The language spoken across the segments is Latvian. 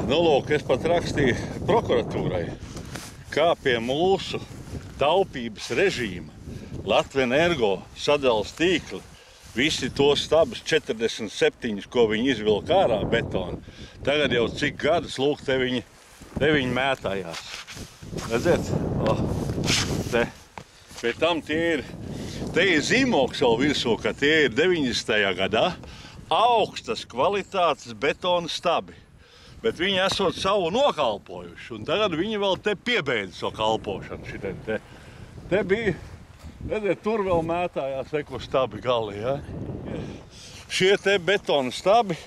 Nu, lūk, es pat rakstīju prokuratūrai, kā pie mūsu taupības režīma Latvenergo sadales tīkli, visi tos stabus 47, ko viņi izvilka ārā betonu, tagad jau cik gadus, lūk, te viņi mētājās. Redziet? Te. Pēc tam te ir zīmoks vēl virsū, ka tie ir 90. gadā augstas kvalitātes betona stabi. Bet viņi esot savu nokalpojuši, un tagad viņi vēl te piebeidz savu kalpošanu šitiem te. Te bija, redziet, tur vēl mētājās eko stabi gali, ja? Šie te betona stabi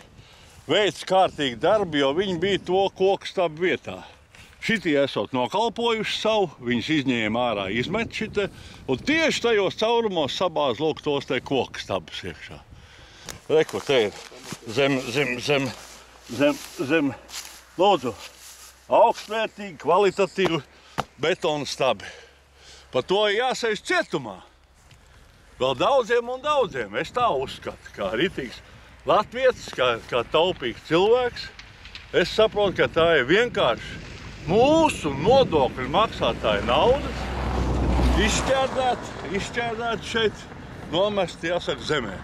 veic kārtīgi darbi, jo viņi bija to koku stabu vietā. Šitie esot nokalpojuši savu, viņus izņēma ārā, izmet šite, un tieši tajos caurumos sabāz lūk tos te koku stabus iekšā. Reku, te ir zem, lūdzu, augstvērtīgi, kvalitatīvi betona stabi. Par to ir jāsēž cietumā. Vēl daudziem un daudziem. Es tā uzskatu, kā ritīgs latvietis, kā taupīgs cilvēks. Es saprotu, ka tā ir vienkārši mūsu nodokļu maksātāju naudas izšķērdēt šeit, nomest, jāsaka, zemē.